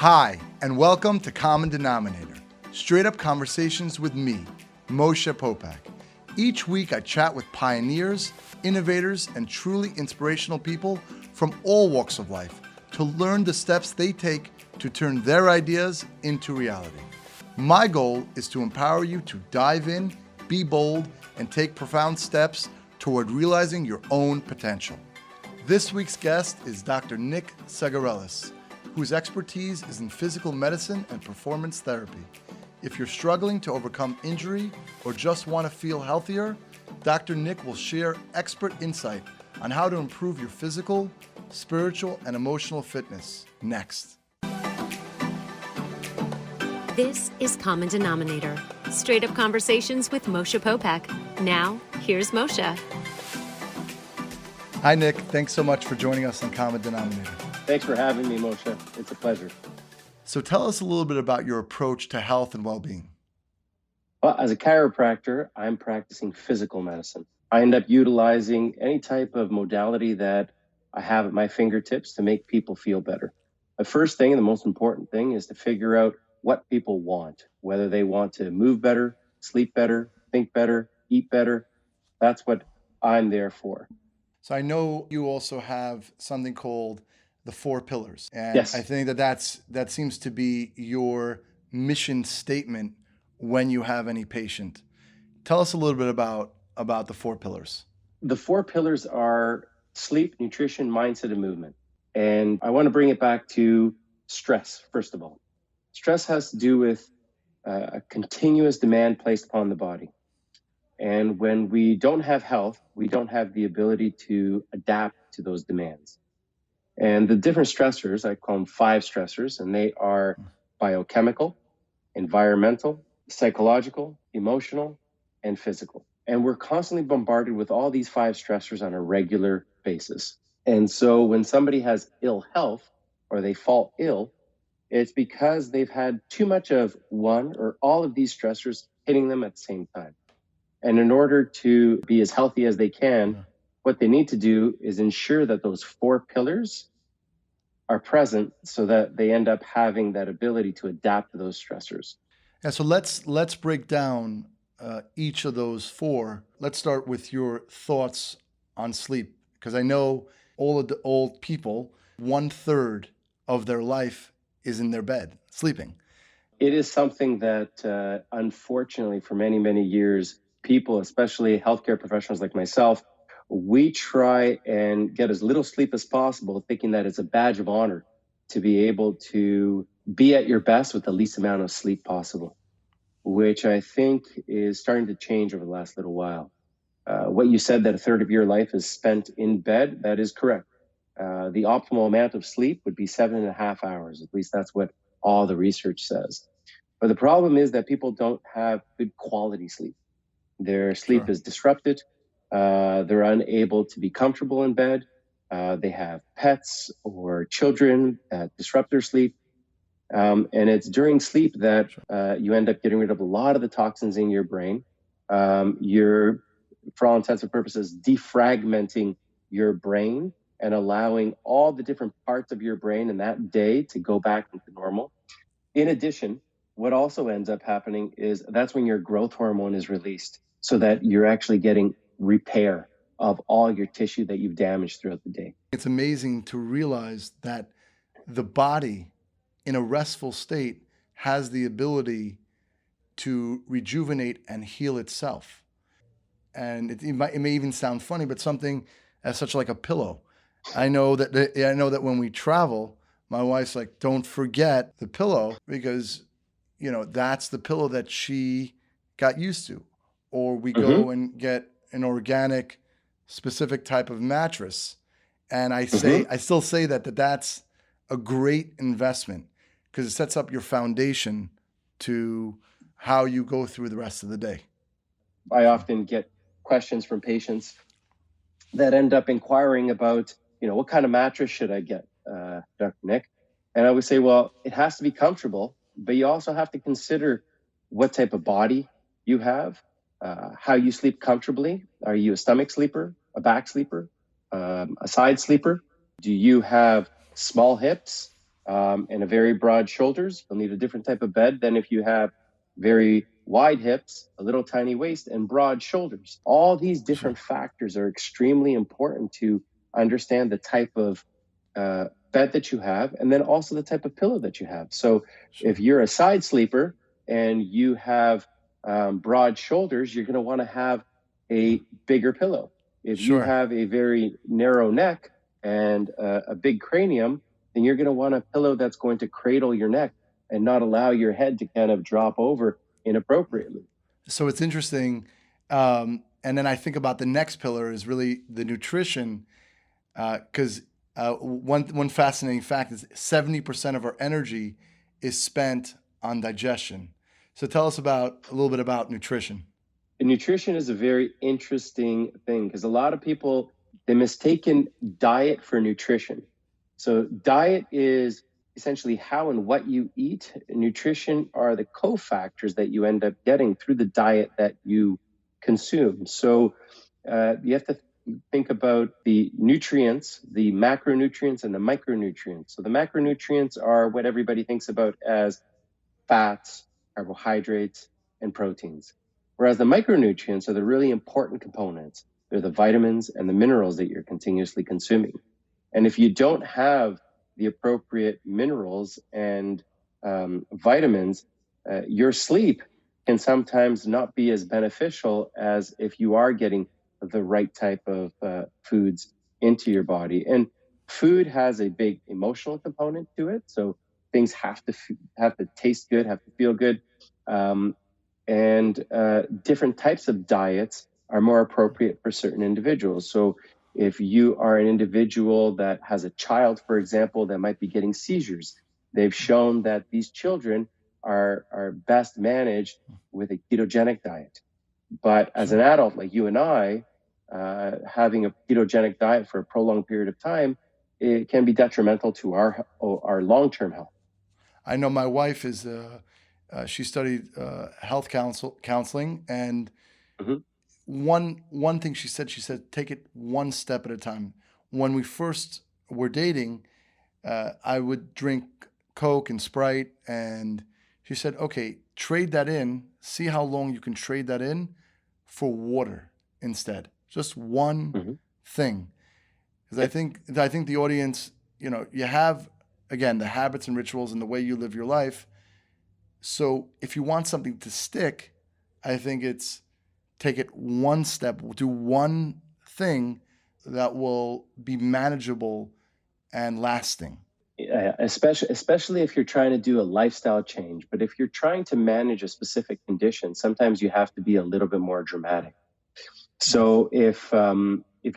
Hi, and welcome to Common Denominator, straight up conversations with me, Moshe Popack. Each week I chat with pioneers, innovators, and truly inspirational people from all walks of life to learn the steps they take to turn their ideas into reality. My goal is to empower you to dive in, be bold, and take profound steps toward realizing your own potential. This week's guest is Dr. Nick Tsaggarelis, whose expertise is in physical medicine and performance therapy. If you're struggling to overcome injury or just want to feel healthier, Dr. Nick will share expert insight on how to improve your physical, spiritual, and emotional fitness. Next. This is Common Denominator, straight up conversations with Moshe Popack. Now, here's Moshe. Hi, Nick. Thanks so much for joining us on Common Denominator. Thanks for having me, Moshe. It's a pleasure. So tell us a little bit about your approach to health and well-being. Well, as a chiropractor, I'm practicing physical medicine. I end up utilizing any type of modality that I have at my fingertips to make people feel better. The first thing and the most important thing is to figure out what people want, whether they want to move better, sleep better, think better, eat better. That's what I'm there for. So I know you also have something called the 4 pillars. And Yes. I think that seems to be your mission statement when you have any patient. Tell us a little bit about the 4 pillars. The 4 pillars are sleep, nutrition, mindset, and movement. And I want to bring it back to stress, first of all. Stress has to do with a continuous demand placed upon the body. And when we don't have health, we don't have the ability to adapt to those demands. And the different stressors, I call them 5 stressors, and they are biochemical, environmental, psychological, emotional, and physical. And we're constantly bombarded with all these 5 stressors on a regular basis. And so when somebody has ill health or they fall ill, it's because they've had too much of one or all of these stressors hitting them at the same time. And in order to be as healthy as they can, what they need to do is ensure that those 4 pillars are present so that they end up having that ability to adapt to those stressors. Yeah, so let's break down each of those 4. Let's start with your thoughts on sleep, because I know all of the old people, 1/3 of their life is in their bed, sleeping. It is something that, unfortunately, for many, many years, people, especially healthcare professionals like myself, we try and get as little sleep as possible, thinking that it's a badge of honor to be able to be at your best with the least amount of sleep possible, which I think is starting to change over the last little while. What you said, that 1/3 of your life is spent in bed, that is correct. The optimal amount of sleep would be 7.5 hours. At least that's what all the research says. But the problem is that people don't have good quality sleep. Their sleep is disrupted. They're unable to be comfortable in bed. They have pets or children that disrupt their sleep. And it's during sleep that you end up getting rid of a lot of the toxins in your brain. You're, for all intents and purposes, defragmenting your brain and allowing all the different parts of your brain in that day to go back into normal. In addition, what also ends up happening is that's when your growth hormone is released, so that you're actually getting repair of all your tissue that you've damaged throughout the day. It's amazing to realize that the body in a restful state has the ability to rejuvenate and heal itself. And it may even sound funny, but something as such like a pillow. I know that when we travel, my wife's like, don't forget the pillow, because, that's the pillow that she got used to. Or we go and get an organic, specific type of mattress. And I still say that's a great investment, because it sets up your foundation to how you go through the rest of the day. I often get questions from patients that end up inquiring about, what kind of mattress should I get, Dr. Nick? And I would say, well, it has to be comfortable, but you also have to consider what type of body you have, how you sleep comfortably. Are you a stomach sleeper, a back sleeper, a side sleeper? Do you have small hips? and a very broad shoulders, you'll need a different type of bed than if you have very wide hips, a little tiny waist, and broad shoulders. All these different factors are extremely important to understand the type of bed that you have, and then also the type of pillow that you have. So if you're a side sleeper and you have broad shoulders, you're going to want to have a bigger pillow. If you have a very narrow neck and a big cranium, then you're going to want a pillow that's going to cradle your neck and not allow your head to kind of drop over inappropriately. So it's interesting. And then I think about the next pillar is really the nutrition, because one fascinating fact is 70% of our energy is spent on digestion. So tell us a little bit about nutrition. And nutrition is a very interesting thing because a lot of people, they mistaken diet for nutrition. So diet is essentially how and what you eat. Nutrition are the cofactors that you end up getting through the diet that you consume. So you have to think about the nutrients, the macronutrients and the micronutrients. So the macronutrients are what everybody thinks about as fats, carbohydrates, and proteins. Whereas the micronutrients are the really important components. They're the vitamins and the minerals that you're continuously consuming. And if you don't have the appropriate minerals and vitamins, your sleep can sometimes not be as beneficial as if you are getting the right type of foods into your body. And food has a big emotional component to it. So things have to taste good, have to feel good. And different types of diets are more appropriate for certain individuals. So if you are an individual that has a child, for example, that might be getting seizures, they've shown that these children are best managed with a ketogenic diet. But as an adult like you and I, having a ketogenic diet for a prolonged period of time, it can be detrimental to our long-term health. I know my wife is, she studied health counseling, and one thing she said, take it one step at a time. When we first were dating, I would drink Coke and Sprite, and she said, okay, trade that in, see how long you can trade that in for water instead. Just one thing. Because I think the audience, you have, again, the habits and rituals and the way you live your life. So if you want something to stick, I think it's take it one step, do one thing that will be manageable and lasting. Especially if you're trying to do a lifestyle change. But if you're trying to manage a specific condition, sometimes you have to be a little bit more dramatic. So if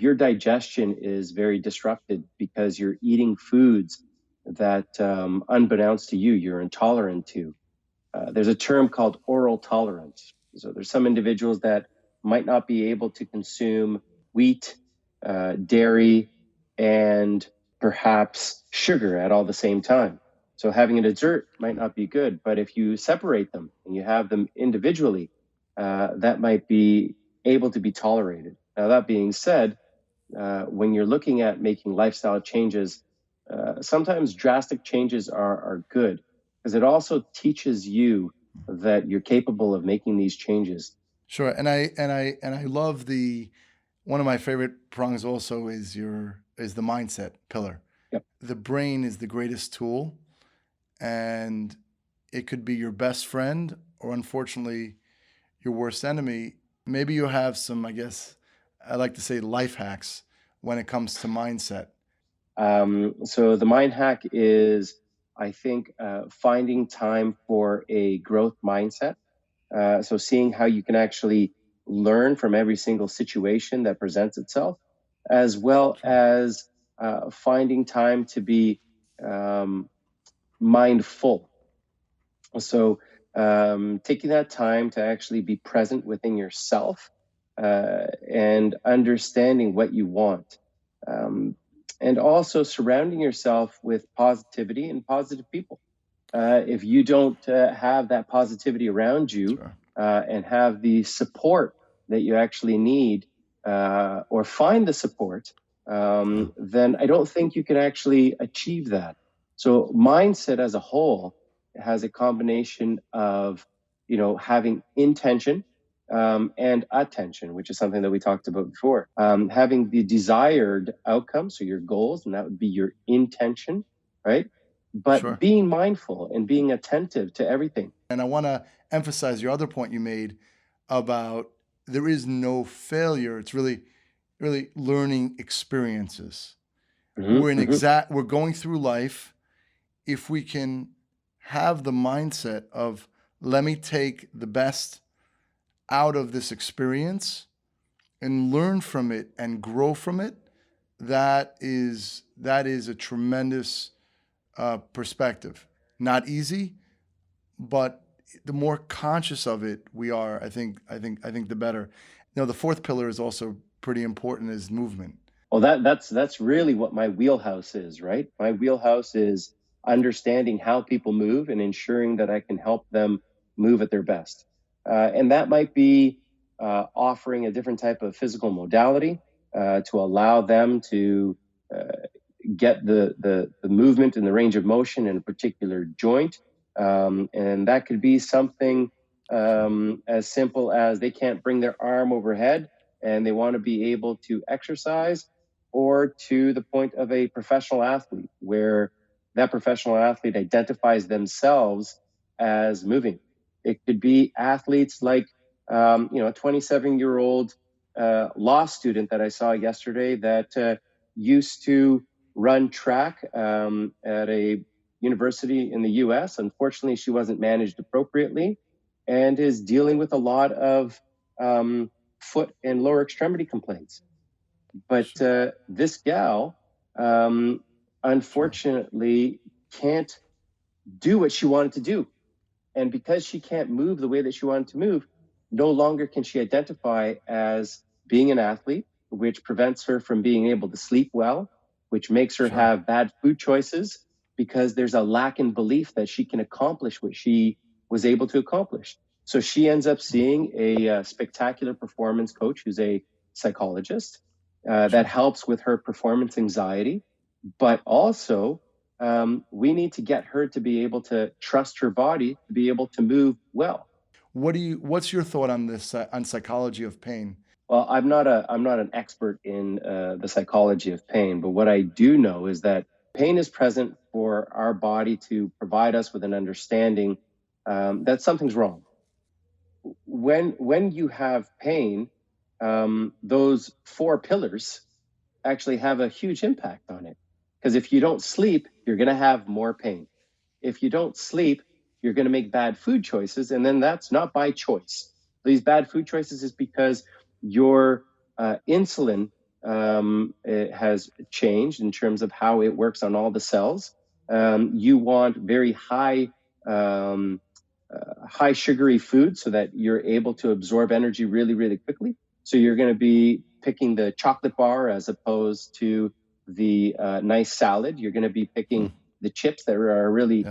your digestion is very disrupted because you're eating foods that, unbeknownst to you, you're intolerant to, there's a term called oral tolerance. So there's some individuals that might not be able to consume wheat, dairy, and perhaps sugar at all the same time. So having a dessert might not be good, but if you separate them and you have them individually, that might be able to be tolerated. Now, that being said, when you're looking at making lifestyle changes, sometimes drastic changes are good because it also teaches you that you're capable of making these changes. Sure, and I love one of my favorite prongs also is the mindset pillar. Yep. The brain is the greatest tool, and it could be your best friend or unfortunately your worst enemy. Maybe you have some, I guess, I like to say life hacks when it comes to mindset. So the mind hack is, I think, finding time for a growth mindset. So seeing how you can actually learn from every single situation that presents itself, as well as finding time to be mindful. So taking that time to actually be present within yourself and understanding what you want. And also surrounding yourself with positivity and positive people. If you don't have that positivity around you and have the support that you actually need or find the support, then I don't think you can actually achieve that. So mindset as a whole has a combination of, having intention and attention, which is something that we talked about before. Having the desired outcome, so your goals, and that would be your intention, right? But Sure. being mindful and being attentive to everything. And I want to emphasize your other point you made about there is no failure. It's really, really learning experiences. We're going through life. If we can have the mindset of, let me take the best out of this experience and learn from it and grow from it, that is a tremendous perspective. Not easy, but the more conscious of it we are, I think the better. The fourth pillar is also pretty important, is movement. Well, that's really what my wheelhouse is, right? My wheelhouse is understanding how people move and ensuring that I can help them move at their best. And that might be offering a different type of physical modality to allow them to get the movement and the range of motion in a particular joint. And that could be something as simple as they can't bring their arm overhead and they want to be able to exercise, or to the point of a professional athlete where that professional athlete identifies themselves as moving. It could be athletes like, a 27-year-old law student that I saw yesterday that used to run track at a university in the US. Unfortunately, she wasn't managed appropriately and is dealing with a lot of foot and lower extremity complaints. But this gal, unfortunately, can't do what she wanted to do. And because she can't move the way that she wanted to move, no longer can she identify as being an athlete, which prevents her from being able to sleep well, which makes her have bad food choices, because there's a lack in belief that she can accomplish what she was able to accomplish. So she ends up seeing a spectacular performance coach who's a psychologist that helps with her performance anxiety. But also, we need to get her to be able to trust her body to be able to move well. What's your thought on this, on psychology of pain? Well, I'm not an expert in the psychology of pain, but what I do know is that pain is present for our body to provide us with an understanding that something's wrong. When you have pain, those four pillars actually have a huge impact on it. Because if you don't sleep, you're going to have more pain. If you don't sleep, you're going to make bad food choices, and then that's not by choice. These bad food choices is because your insulin it has changed in terms of how it works on all the cells. You want very high sugary food so that you're able to absorb energy really, really quickly. So you're going to be picking the chocolate bar as opposed to the nice salad. You're going to be picking the chips that are really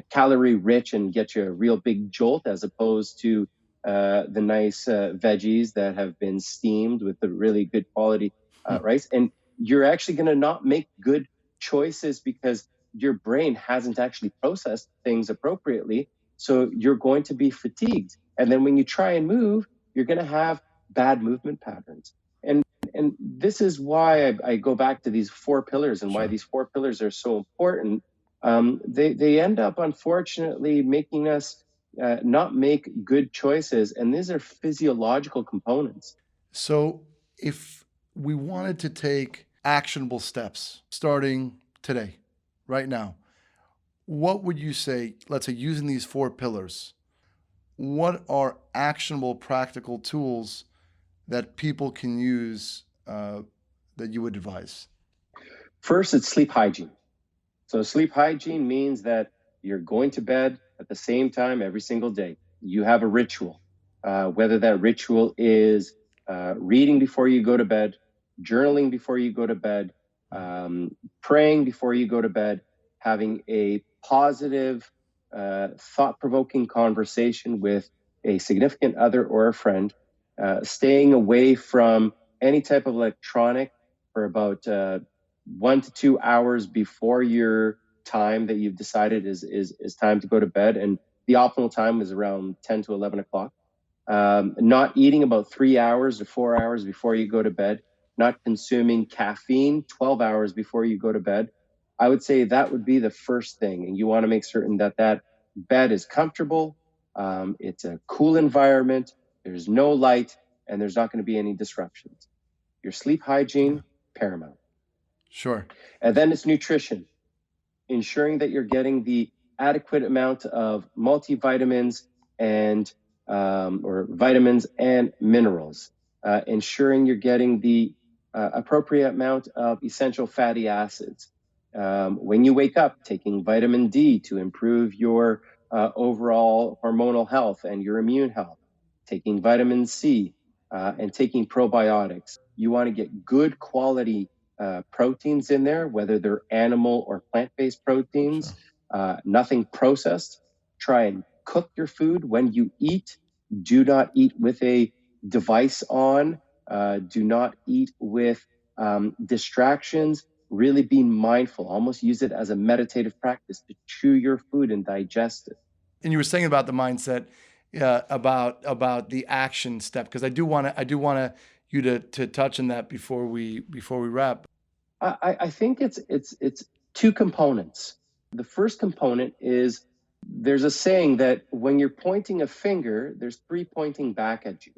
calorie rich and get you a real big jolt, as opposed to the nice veggies that have been steamed with the really good quality rice. And you're actually going to not make good choices because your brain hasn't actually processed things appropriately. So you're going to be fatigued. And then when you try and move, you're going to have bad movement patterns. And this is why I go back to these four pillars and why these four pillars are so important. They end up, unfortunately, making us not make good choices. And these are physiological components. So if we wanted to take actionable steps starting today, right now, what would you say, let's say using these four pillars, what are actionable practical tools that people can use that you would advise? First, it's sleep hygiene. So sleep hygiene means that you're going to bed at the same time every single day. You have a ritual, whether that ritual is reading before you go to bed, journaling before you go to bed, praying before you go to bed, having a positive, thought-provoking conversation with a significant other or a friend, staying away from any type of electronic for about 1 to 2 hours before your time that you've decided is time to go to bed. And the optimal time is around 10 to 11 o'clock. Not eating about 3 hours to 4 hours before you go to bed, not consuming caffeine 12 hours before you go to bed. I would say that would be the first thing. And you want to make certain that that bed is comfortable. It's a cool environment. There's no light, and there's not going to be any disruptions. Your sleep hygiene, paramount. Sure. And then it's nutrition, ensuring that you're getting the adequate amount of multivitamins and or vitamins and minerals, ensuring you're getting the appropriate amount of essential fatty acids. When you wake up, taking vitamin D to improve your overall hormonal health and your immune health, taking vitamin C and taking probiotics. You want to get good quality proteins in there, whether they're animal or plant-based proteins, nothing processed. Try and cook your food when you eat. Do not eat with a device on. Do not eat with distractions. Really be mindful. Almost use it as a meditative practice to chew your food and digest it. And you were saying about the mindset, about the action step, because I do want you to touch on that before we wrap. I think it's two components. The first component is, there's a saying that when you're pointing a finger, there's 3 pointing back at you.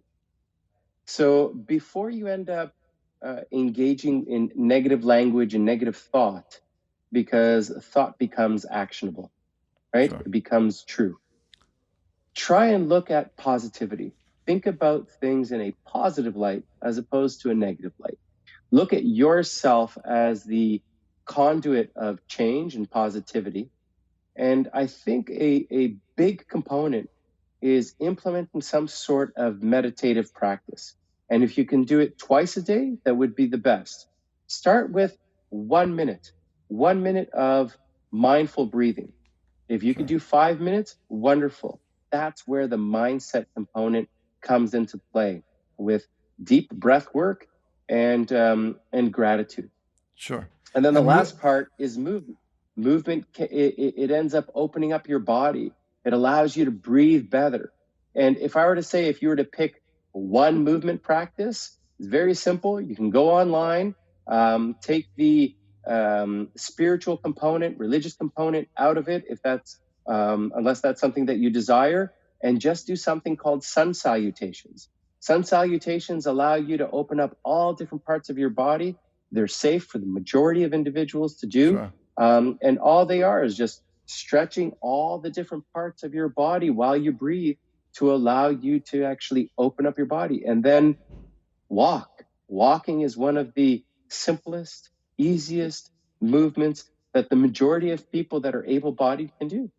So before you end up engaging in negative language and negative thought, because thought becomes actionable, right? Sure. It becomes true. Try and look at positivity. Think about things in a positive light as opposed to a negative light. Look at yourself as the conduit of change and positivity. And I think a big component is implementing some sort of meditative practice. And if you can do it twice a day, that would be the best. Start with 1 minute of mindful breathing. If you can do 5 minutes, wonderful. That's where the mindset component comes into play, with deep breath work and gratitude. Sure. And then the last part is movement. Movement, it ends up opening up your body. It allows you to breathe better. And if I were to say, if you were to pick one movement practice, it's very simple. You can go online, take the spiritual component, religious component out of it, if that's unless that's something that you desire, and just do something called sun salutations. Sun salutations allow you to open up all different parts of your body. They're safe for the majority of individuals to do. Sure. And all they are is just stretching all the different parts of your body while you breathe to allow you to actually open up your body. And then walk. Walking is one of the simplest, easiest movements that the majority of people that are able-bodied can do.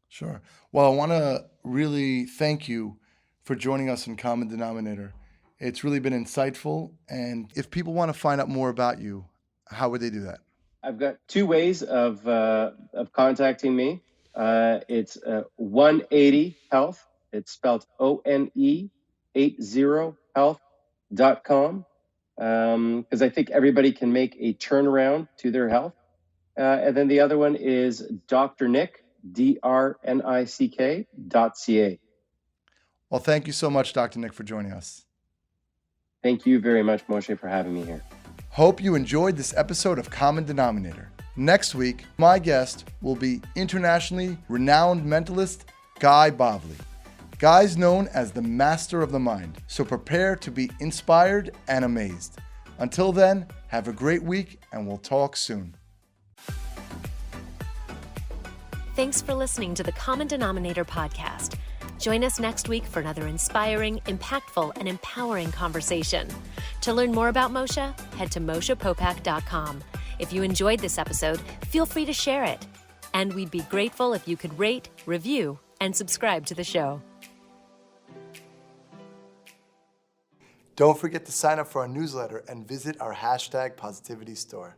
Sure. Well, I want to really thank you for joining us in Common Denominator. It's really been insightful. And if people want to find out more about you, how would they do that? I've got 2 ways of contacting me. It's 180 Health. It's spelled ONE 80health.com. Because I think everybody can make a turnaround to their health. And then the other one is Dr. Nick, DRNICK.ca. Well, thank you so much, Dr. Nick, for joining us. Thank you very much, Moshe, for having me here. Hope you enjoyed this episode of Common Denominator. Next week, my guest will be internationally renowned mentalist Guy Bavli. Guy's known as the master of the mind, so prepare to be inspired and amazed. Until then, have a great week, and we'll talk soon. Thanks for listening to the Common Denominator podcast. Join us next week for another inspiring, impactful, and empowering conversation. To learn more about Moshe, head to MoshePopack.com. If you enjoyed this episode, feel free to share it. And we'd be grateful if you could rate, review, and subscribe to the show. Don't forget to sign up for our newsletter and visit our #Positivity store.